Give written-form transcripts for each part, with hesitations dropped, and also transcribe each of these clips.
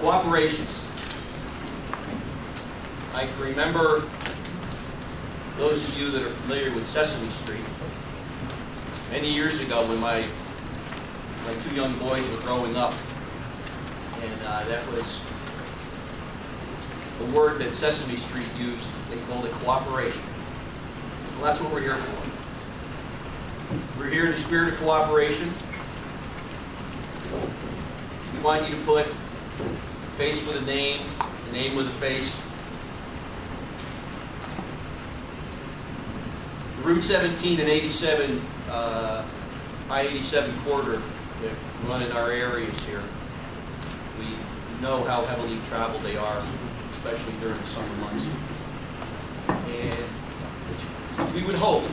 Cooperation. I can remember those of you that are familiar with Sesame Street. Many years ago when my two young boys were growing up, and that was a word that Sesame Street used. They called it cooperation. Well, that's what we're here for. We're here in the spirit of cooperation. We want you to put a face with a name with a face. The Route 17 and 87, I-87 corridor that run in our areas here, we know how heavily traveled they are, especially during the summer months. And we would hope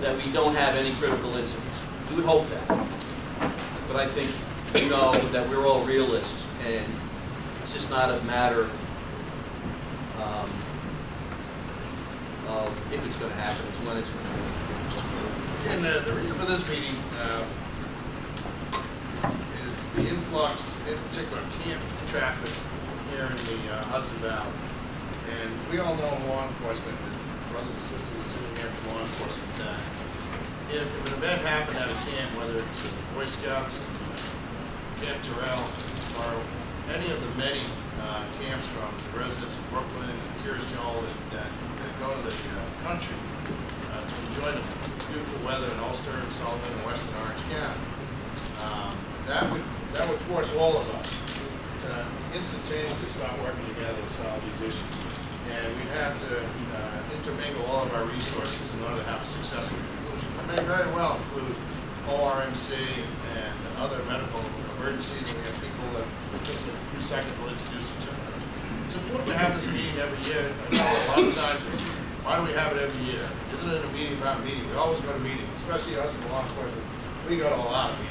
that we don't have any critical incidents. We would hope that. But I think you know that we're all realists, and it's just not a matter of if it's going to happen, it's when it's going to happen. And the reason for this meeting is the influx, in particular, camp traffic here in the Hudson Valley. And we all know law enforcement, and brothers and sisters sitting here from law enforcement, that if an event happened at a camp, whether it's Boy Scouts, Camp Terrell, or any of the many camps from residents of Brooklyn and Cures Joel that go to the country to enjoy the beautiful weather in Ulster and Sullivan and Western Orange County, that would force all of us to instantaneously start working together to solve these issues. And we'd have to intermingle all of our resources in order to have a successful conclusion. It may very well include ORMC and other medical emergencies, and we have people that just in a few seconds will introduce each other. It's important to have this meeting every year. I know a lot of times it's, why do we have it every year? Isn't it a meeting about a meeting? We always go to meetings, especially us in law enforcement. We go to a lot of meetings.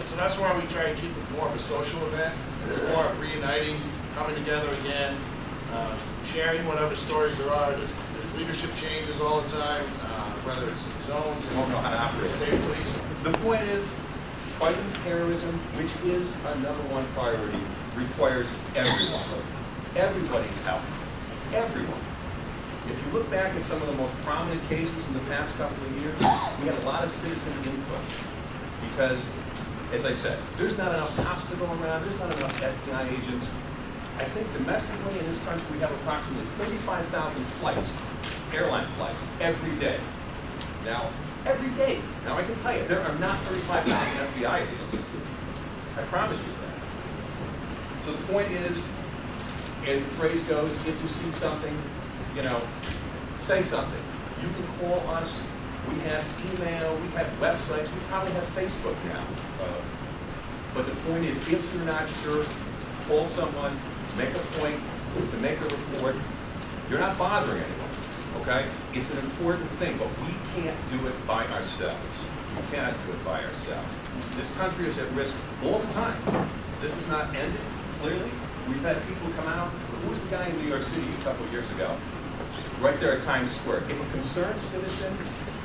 So that's why we try to keep it more of a social event. It's more of reuniting, coming together again, sharing whatever stories there are. There's leadership changes all the time, whether it's zones or don't know how to operate. State police. The point is, fighting terrorism, which is our #1 priority, requires everybody's help. Everyone. If you look back at some of the most prominent cases in the past couple of years, we had a lot of citizen input. Because, as I said, there's not enough cops to go around, there's not enough FBI agents. I think domestically in this country we have approximately 35,000 flights, airline flights, every day. Now, every day. Now I can tell you, there are not 35,000 FBI agents. I promise you that. So the point is, as the phrase goes, if you see something, you know, say something. You can call us. We have email, we have websites, we probably have Facebook now. But the point is, if you're not sure, call someone, make a point to make a report. You're not bothering anyone, okay? It's an important thing, but we can't do it by ourselves. We cannot do it by ourselves. This country is at risk all the time. This is not ended, clearly. We've had people come out. Who was the guy in New York City a couple of years ago? Right there at Times Square. If a concerned citizen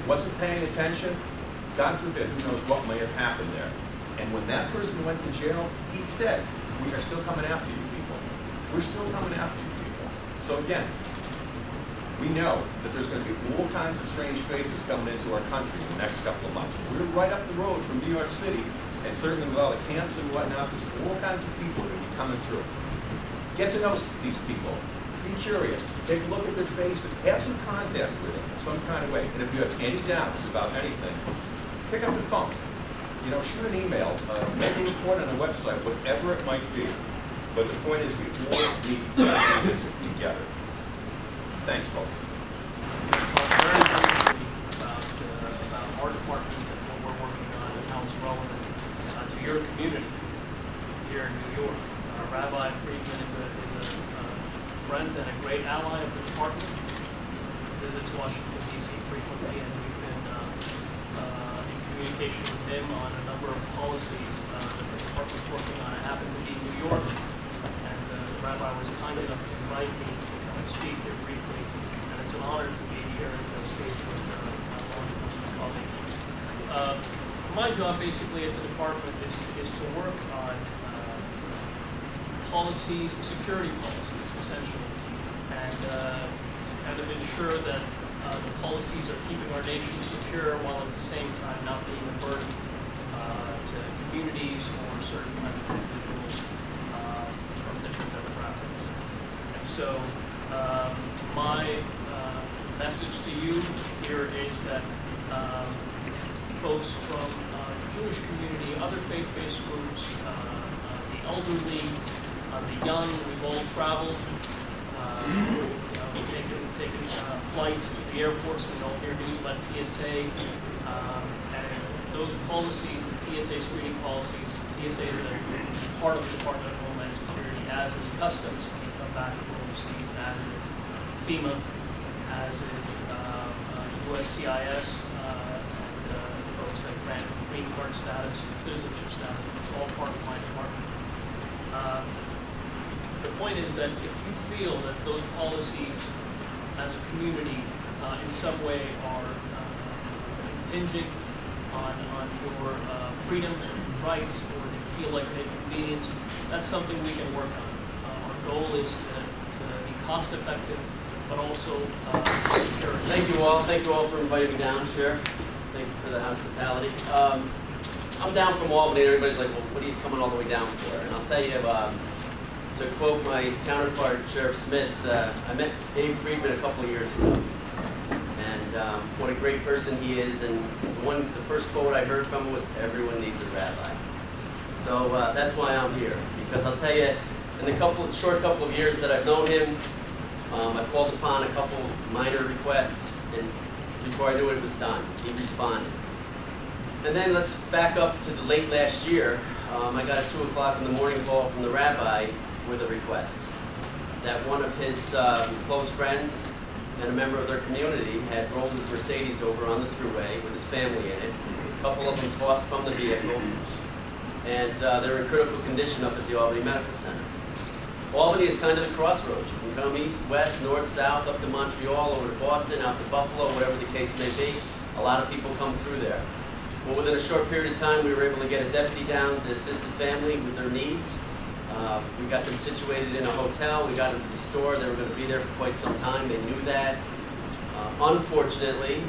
wasn't paying attention, God forbid, who knows what may have happened there. And when that person went to jail, he said, we are still coming after you people. We're still coming after you people. So again, we know that there's going to be all kinds of strange faces coming into our country in the next couple of months. We're right up the road from New York City, and certainly with all the camps and whatnot, there's all kinds of people that will be coming through. Get to know these people. Be curious. Take a look at their faces. Have some contact with them in some kind of way. And if you have any doubts about anything, pick up the phone. You know, shoot an email, make a report on a website, whatever it might be. But the point is, we all need to do this together. Thanks, folks. Talk very briefly about our department and what we're working on and how it's relevant to your community here in New York. Rabbi Friedman is a friend and a great ally of the department. He visits Washington, D.C. frequently, and we've been in communication with him on a number of policies that the department's working on. I happen to be in New York, and the rabbi was kind enough to invite me to come and speak here briefly, and it's an honor to be sharing the stage with my law enforcement colleagues. my job basically at the department is to work on policies, security policies essentially, and to kind of ensure that the policies are keeping our nation secure while at the same time not being a burden to communities or certain kinds of individuals from different demographics. And so my message to you here is that folks from the Jewish community, other faith-based groups, the elderly, the young, we've all traveled, taken flights to the airports. We all hear news about TSA, and those policies, the TSA screening policies, TSA is a part of the Department of Homeland Security, as is Customs when you come back from overseas, as is FEMA, as is USCIS, and folks that grant green card status, citizenship status. It's all part of my department. The point is that if you feel that those policies as a community in some way are impinging on your freedoms or rights, or they feel like they inconvenience, that's something we can work on. Our goal is to be cost effective, but also secure. Thank you all. Thank you all for inviting me down, Sheriff. Thank you for the hospitality. I'm down from Albany, and everybody's like, well, what are you coming all the way down for? And I'll tell you, to quote my counterpart, Sheriff Smith, I met Abe Friedman a couple of years ago, and what a great person he is. And the first quote I heard from him was, "Everyone needs a rabbi." So that's why I'm here, because I'll tell you, in the short couple of years that I've known him, I called upon a couple minor requests, and before I knew it was done, he responded. And then let's back up to the late last year. I got a 2 o'clock in the morning call from the rabbi with a request that one of his close friends and a member of their community had rolled his Mercedes over on the thruway with his family in it. A couple of them tossed from the vehicle, and they're in critical condition up at the Albany Medical Center. Albany is kind of the crossroads. You can come east, west, north, south, up to Montreal, over to Boston, out to Buffalo, whatever the case may be. A lot of people come through there. Well, within a short period of time, we were able to get a deputy down to assist the family with their needs. We got them situated in a hotel. We got them to the store. They were going to be there for quite some time. They knew that. Unfortunately,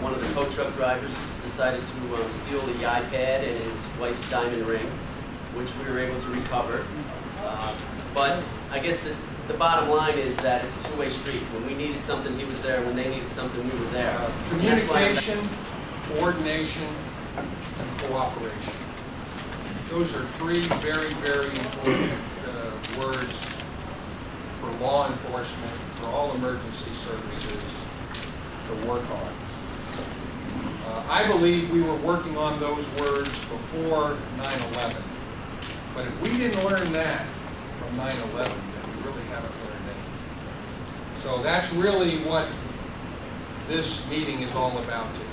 one of the tow truck drivers decided to steal the iPad and his wife's diamond ring, which we were able to recover. But I guess the bottom line is that it's a two-way street. When we needed something, he was there. When they needed something, we were there. Communication, coordination, and cooperation. Those are three very, very important words for law enforcement, for all emergency services to work on. I believe we were working on those words before 9/11. But if we didn't learn that from 9/11, then we really haven't learned anything. So that's really what this meeting is all about today.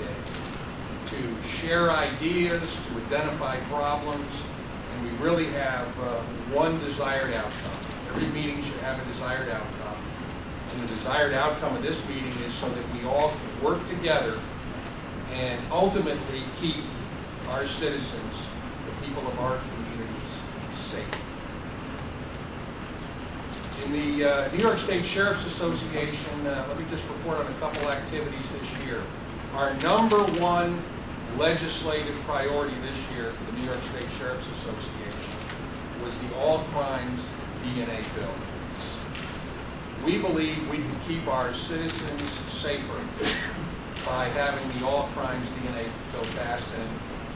To share ideas, to identify problems, and we really have one desired outcome. Every meeting should have a desired outcome. And the desired outcome of this meeting is so that we all can work together and ultimately keep our citizens, the people of our communities, safe. In the New York State Sheriff's Association, let me just report on a couple activities this year. Our number one legislative priority this year for the New York State Sheriff's Association was the All Crimes DNA bill. We believe we can keep our citizens safer by having the All Crimes DNA bill passed, and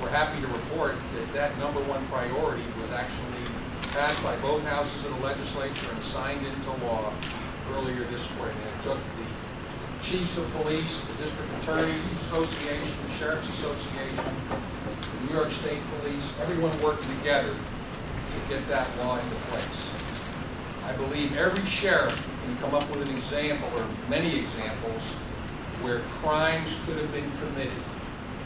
we're happy to report that that number one priority was actually passed by both houses of the legislature and signed into law earlier this spring. And it took the chiefs of police, the district attorneys association, the sheriff's association, the New York State Police, everyone working together to get that law into place. I believe every sheriff can come up with an example or many examples where crimes could have been committed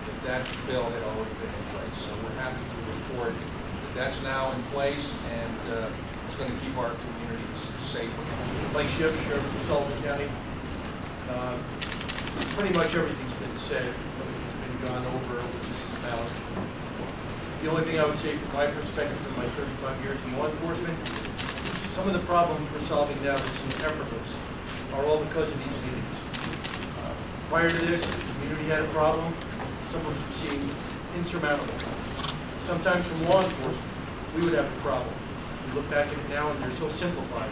if that bill had already been in place. So we're happy to report that that's now in place, and it's going to keep our communities safer. Like Sheriff of Sullivan County, pretty much everything's been said, everything's been gone over just about. The only thing I would say from my perspective, from my 35 years in law enforcement, some of the problems we're solving now that seem effortless are all because of these meetings. Prior to this, the community had a problem, some of them seemed insurmountable. Sometimes from law enforcement, we would have a problem. We look back at it now and they're so simplified.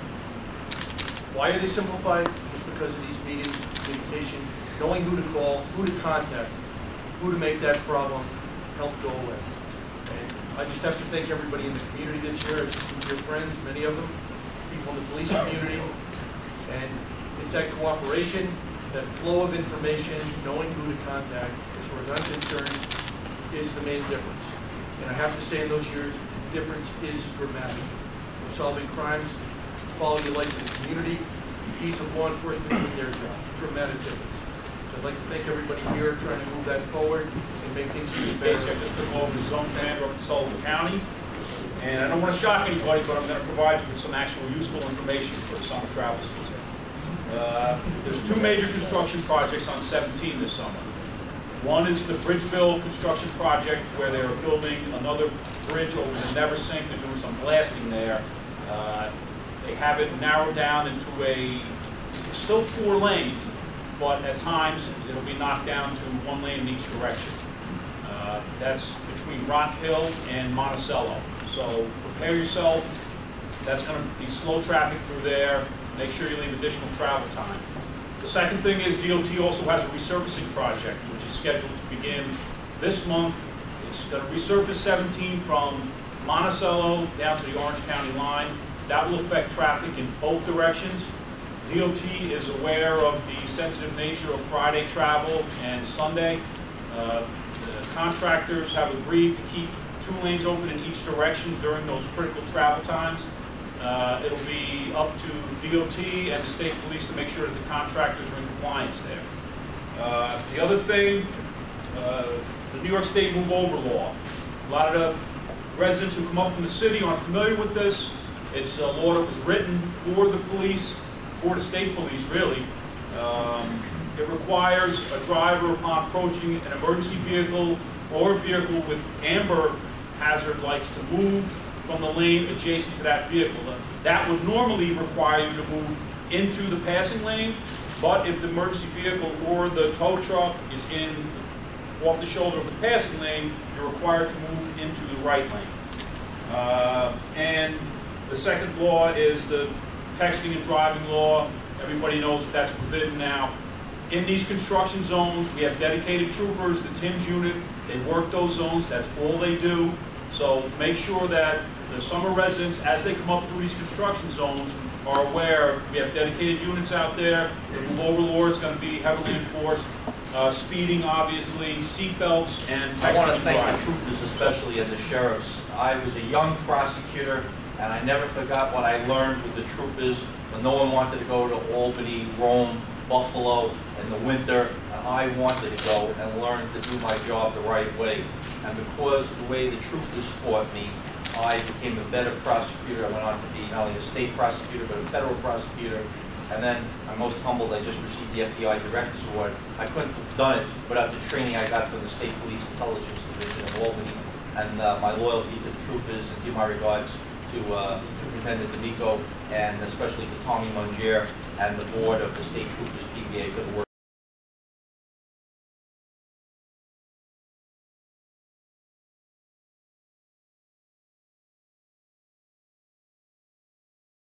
Why are they simplified? Just because of these meetings, communication, knowing who to call, who to contact, who to make that problem help go away. And I just have to thank everybody in the community that's here, some dear friends, many of them, people in the police community, and it's that cooperation, that flow of information, knowing who to contact, as far as I'm concerned, is the main difference. And I have to say in those years, the difference is dramatic. We're solving crimes, quality of life in the community, the ease of law enforcement doing their job. Dramatic difference. So I'd like to thank everybody here trying to move that forward and make things even better. Basically, I just took over the zone commander up in Sullivan County. And I don't want to shock anybody, but I'm going to provide you with some actual useful information for the summer travel season. There's two major construction projects on 17 this summer. One is the Bridgeville construction project where they're building another bridge over the Never Sink. They're doing some blasting there. They have it narrowed down into still 4 lanes, but at times it'll be knocked down to 1 lane in each direction. That's between Rock Hill and Monticello. So prepare yourself. That's going to be slow traffic through there. Make sure you leave additional travel time. The second thing is DOT also has a resurfacing project, which is scheduled to begin this month. It's going to resurface 17 from Monticello down to the Orange County line. That will affect traffic in both directions. DOT is aware of the sensitive nature of Friday travel and Sunday. The contractors have agreed to keep 2 lanes open in each direction during those critical travel times. It'll be up to DOT and the state police to make sure that the contractors are in compliance there. The other thing, the New York State Move Over law. A lot of the residents who come up from the city aren't familiar with this. It's a law that was written for the police, for the state police really. It requires a driver upon approaching an emergency vehicle or a vehicle with amber hazard lights to move from the lane adjacent to that vehicle. That would normally require you to move into the passing lane, but if the emergency vehicle or the tow truck is off the shoulder of the passing lane, you're required to move into the right lane. And the second law is the texting and driving law. Everybody knows that that's forbidden now. In these construction zones, we have dedicated troopers, the TIMS unit. They work those zones. That's all they do. So make sure that the summer residents, as they come up through these construction zones, are aware we have dedicated units out there. The move over law is going to be heavily enforced. Speeding, obviously, seat belts, and texting. I want to and thank driving. the troopers, especially and the sheriffs. I was a young prosecutor, and I never forgot what I learned with the troopers when no one wanted to go to Albany, Rome, Buffalo in the winter, and I wanted to go and learn to do my job the right way. And because of the way the troopers taught me, I became a better prosecutor. I went on to be not only a state prosecutor, but a federal prosecutor. And then I'm most humbled, I just received the FBI Director's Award. I couldn't have done it without the training I got from the State Police Intelligence Division of Albany, and my loyalty to the troopers, and give my regards to Superintendent D'Amico, and especially to Tommy Mungier and the board of the State Troopers PBA for the work.